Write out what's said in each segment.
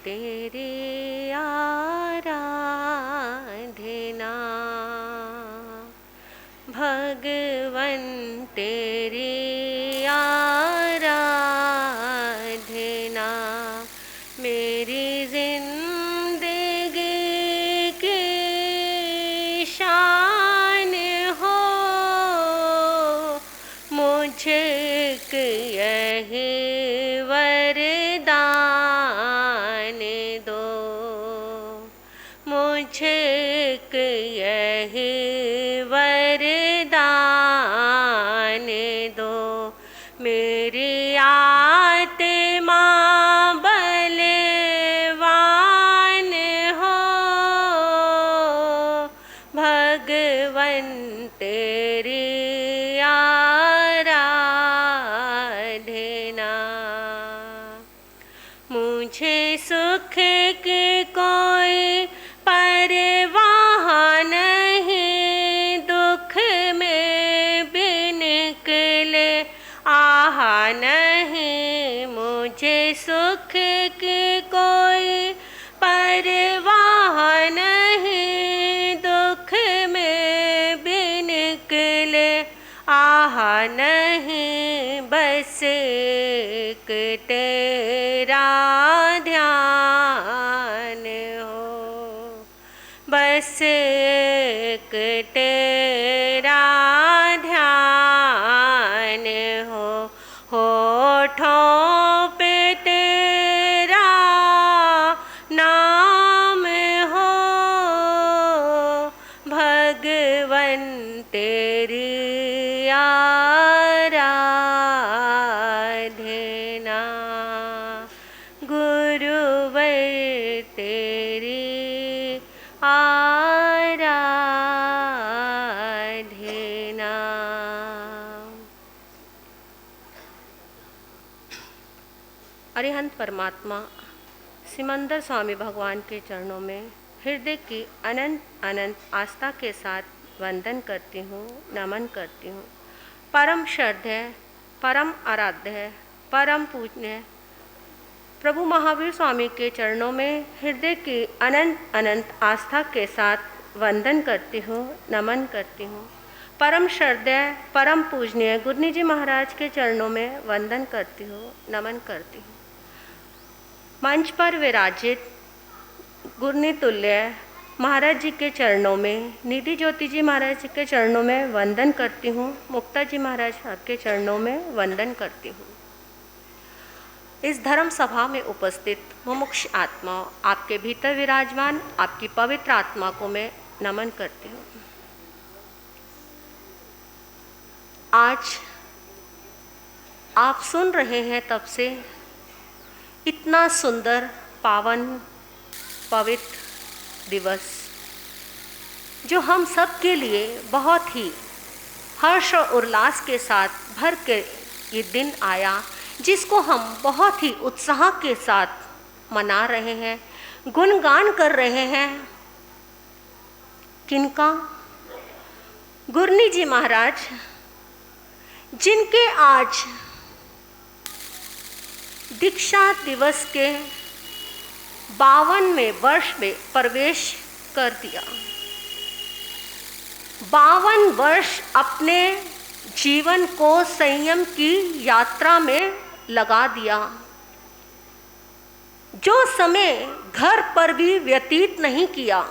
तेरी आराधना, भगवन तेरी आराधना, मेरी जिंदगी की शान हो। मुझे यही वरदान दो, मुझे यही वरदान दो। मेरी आत्मा बलवान हो, भगवन तेरी आराधना। मुझे सुख की कोई परवाह नहीं, दुख में भी निकले आह नहीं। मुझे सुख की कोई परवाह नहीं, दुख में भी निकले आह नहीं। बस एक तेरा ध्यान हो, बस एक तेरा ध्यान हो। होठों पे तेरा नाम हो, भगवन तेरी आराधना, गुरुवर तेरी आराधना। अरिहंत परमात्मा सिमंदर स्वामी भगवान के चरणों में हृदय की अनंत अनंत आस्था के साथ वंदन करती हूँ, नमन करती हूँ। परम श्रद्धेय, परम आराध्य, परम पूजनीय प्रभु महावीर स्वामी के चरणों में हृदय की अनंत अनंत आस्था के साथ वंदन करती हूँ, नमन करती हूँ। परम श्रद्धेय, परम पूजनीय गुरनी जी महाराज के चरणों में वंदन करती हूँ, नमन करती हूँ। मंच पर विराजित गुरनी तुल्य महाराज जी के चरणों में, निधि ज्योति जी महाराज जी के चरणों में वंदन करती हूँ, मुक्ता जी महाराज के चरणों में वंदन करती हूँ। इस धर्म सभा में उपस्थित मुमुक्ष आत्माओं, आपके भीतर विराजमान आपकी पवित्र आत्मा को मैं नमन करती हूँ। आज आप सुन रहे हैं तब से इतना सुंदर पावन पवित्र दिवस, जो हम सब के लिए बहुत ही हर्ष और उल्लास के साथ भर के ये दिन आया, जिसको हम बहुत ही उत्साह के साथ मना रहे हैं, गुणगान कर रहे हैं। किनका? गुरनी जी महाराज, जिनके आज दीक्षा दिवस के 52वें वर्ष में प्रवेश कर दिया। 52 वर्ष अपने जीवन को संयम की यात्रा में लगा दिया। जो समय घर पर भी व्यतीत नहीं किया,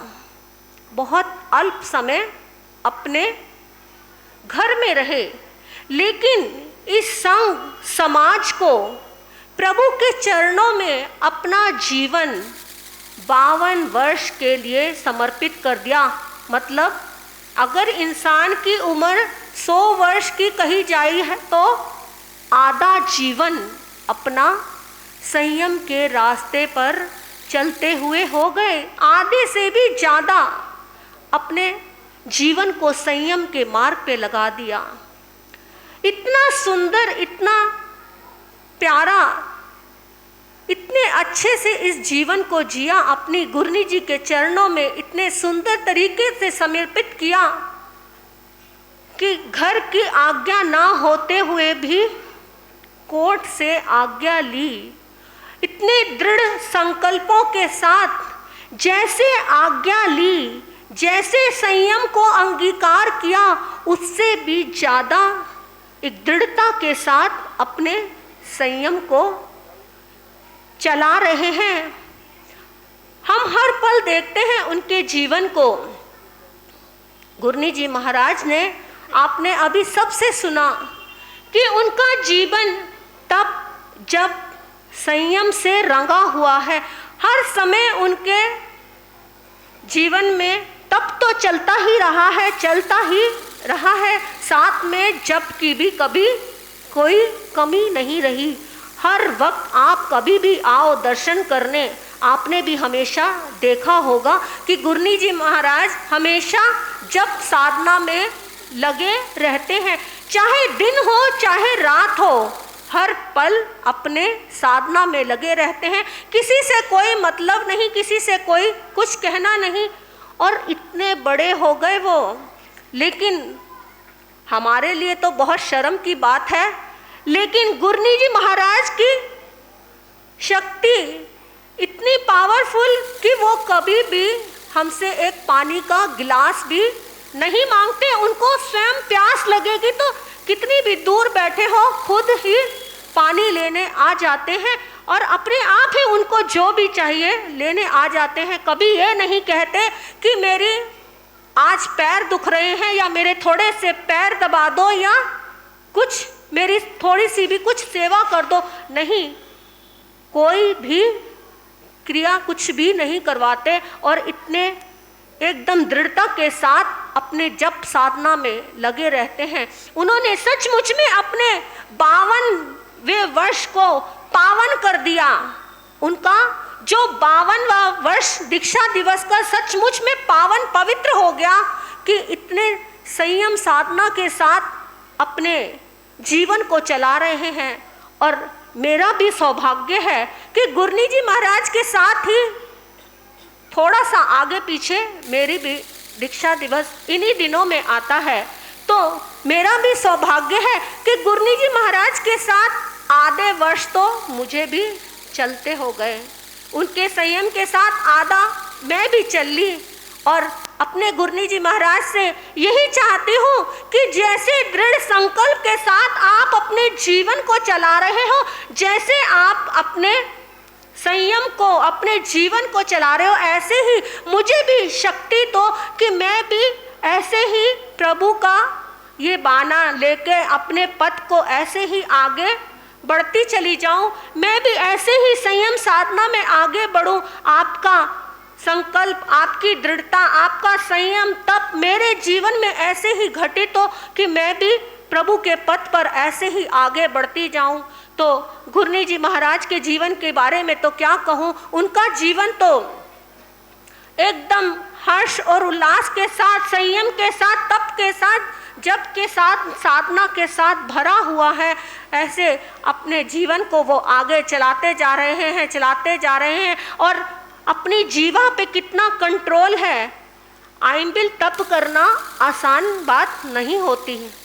बहुत अल्प समय अपने घर में रहे, लेकिन इस संघ समाज को प्रभु के चरणों में अपना जीवन 52 वर्ष के लिए समर्पित कर दिया। मतलब अगर इंसान की उम्र 100 वर्ष की कही जाई है, तो आधा जीवन अपना संयम के रास्ते पर चलते हुए हो गए। आधे से भी ज़्यादा अपने जीवन को संयम के मार्ग पे लगा दिया। इतना सुंदर, इतना प्यारा, इतने अच्छे से इस जीवन को जिया, अपनी गुरनी जी के चरणों में इतने सुंदर तरीके से समर्पित किया कि घर की आज्ञा ना होते हुए भी कोर्ट से आज्ञा ली, इतने दृढ़ संकल्पों के साथ जैसे आज्ञा ली, जैसे संयम को अंगीकार किया, उससे भी ज़्यादा एक दृढ़ता के साथ अपने संयम को चला रहे हैं। हम हर पल देखते हैं उनके जीवन को। गुरनी जी महाराज ने, आपने अभी सबसे सुना कि उनका जीवन तब जब संयम से रंगा हुआ है। हर समय उनके जीवन में तप तो चलता ही रहा है, चलता ही रहा है, साथ में जप की भी कभी कोई कमी नहीं रही। हर वक्त आप कभी भी आओ दर्शन करने, आपने भी हमेशा देखा होगा कि गुरनी जी महाराज हमेशा जप साधना में लगे रहते हैं। चाहे दिन हो चाहे रात हो, हर पल अपने साधना में लगे रहते हैं। किसी से कोई मतलब नहीं, किसी से कोई कुछ कहना नहीं। और इतने बड़े हो गए वो, लेकिन हमारे लिए तो बहुत शर्म की बात है, लेकिन गुरनी जी महाराज की शक्ति इतनी पावरफुल कि वो कभी भी हमसे एक पानी का गिलास भी नहीं मांगते। उनको स्वयं प्यास लगेगी तो कितनी भी दूर बैठे हो खुद ही पानी लेने आ जाते हैं और अपने आप ही उनको जो भी चाहिए लेने आ जाते हैं। कभी ये नहीं कहते कि मेरी आज पैर दुख रहे हैं या मेरे थोड़े से पैर दबा दो या कुछ मेरी थोड़ी सी भी कुछ सेवा कर दो। नहीं, कोई भी क्रिया कुछ भी नहीं करवाते और इतने एकदम दृढ़ता के साथ अपने जप साधना में लगे रहते हैं। उन्होंने सचमुच में अपने 52वें वर्ष को पावन कर दिया। उनका जो 52वां वर्ष दीक्षा दिवस का सचमुच में पावन पवित्र हो गया कि इतने संयम साधना के साथ अपने जीवन को चला रहे हैं। और मेरा भी सौभाग्य है कि गुरनी जी महाराज के साथ ही थोड़ा सा आगे पीछे मेरी भी दीक्षा दिवस इन्हीं दिनों में आता है। तो मेरा भी सौभाग्य है कि गुरनी जी महाराज के साथ आधे वर्ष तो मुझे भी चलते हो गए। उनके संयम के साथ आधा मैं भी चल ली और अपने गुरनी जी महाराज से यही चाहती हूँ कि जैसे दृढ़ संकल्प के साथ आप अपने जीवन को चला रहे हो, जैसे आप अपने संयम को, अपने जीवन को चला रहे हो, ऐसे ही मुझे भी शक्ति दो कि मैं भी ऐसे ही प्रभु का ये बाना लेके अपने पथ को ऐसे ही आगे बढ़ती चली जाऊं। मैं भी ऐसे ही संयम साधना में आगे बढ़ूं। आपका संकल्प, आपकी दृढ़ता, आपका संयम तप मेरे जीवन में ऐसे ही घटित हो कि मैं भी प्रभु के पथ पर ऐसे ही आगे बढ़ती जाऊं। तो गुरनी जी महाराज के जीवन के बारे में तो क्या कहूं, उनका जीवन तो एकदम हर्ष और उल्लास के साथ, संयम के साथ, तप के साथ, जप के साथ, साधना के साथ भरा हुआ है। ऐसे अपने जीवन को वो आगे चलाते जा रहे हैं और अपनी जीवा पे कितना कंट्रोल है। आइंबिल तप करना आसान बात नहीं होती है।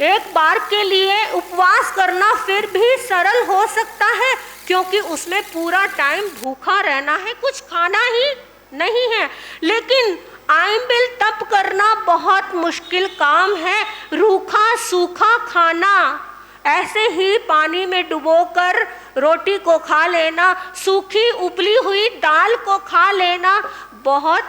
एक बार के लिए उपवास करना फिर भी सरल हो सकता है, क्योंकि उसमें पूरा टाइम भूखा रहना है, कुछ खाना ही नहीं है। लेकिन आइंबिल तप करना बहुत मुश्किल काम है। रूखा सूखा खाना, ऐसे ही पानी में डुबोकर रोटी को खा लेना, सूखी उबली हुई दाल को खा लेना बहुत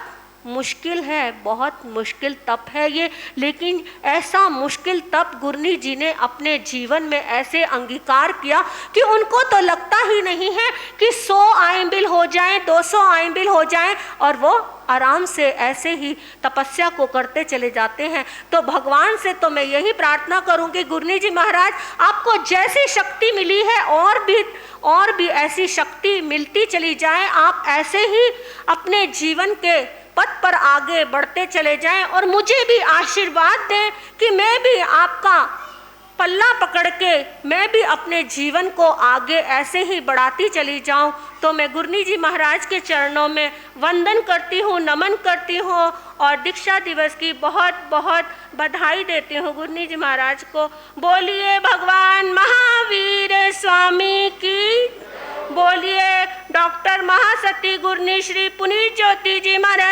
मुश्किल है, बहुत मुश्किल तप है ये। लेकिन ऐसा मुश्किल तप गुरनी जी ने अपने जीवन में ऐसे अंगीकार किया कि उनको तो लगता ही नहीं है कि 100 आइंबिल हो जाएं, 200 आइंबिल हो जाएं, और वो आराम से ऐसे ही तपस्या को करते चले जाते हैं। तो भगवान से तो मैं यही प्रार्थना करूंगी, गुरनी जी महाराज आपको जैसी शक्ति मिली है और भी ऐसी शक्ति मिलती चली जाए। आप ऐसे ही अपने जीवन के पथ पर आगे बढ़ते चले जाएं और मुझे भी आशीर्वाद दें कि मैं भी आपका पल्ला पकड़ के मैं भी अपने जीवन को आगे ऐसे ही बढ़ाती चली जाऊं। तो मैं गुरनी जी महाराज के चरणों में वंदन करती हूँ, नमन करती हूँ और दीक्षा दिवस की बहुत बहुत बधाई देती हूँ गुरनी जी महाराज को। बोलिए भगवान महावीर स्वामी की। बोलिए डॉक्टर महासती गुरनी श्री पुनीत ज्योति जी महाराज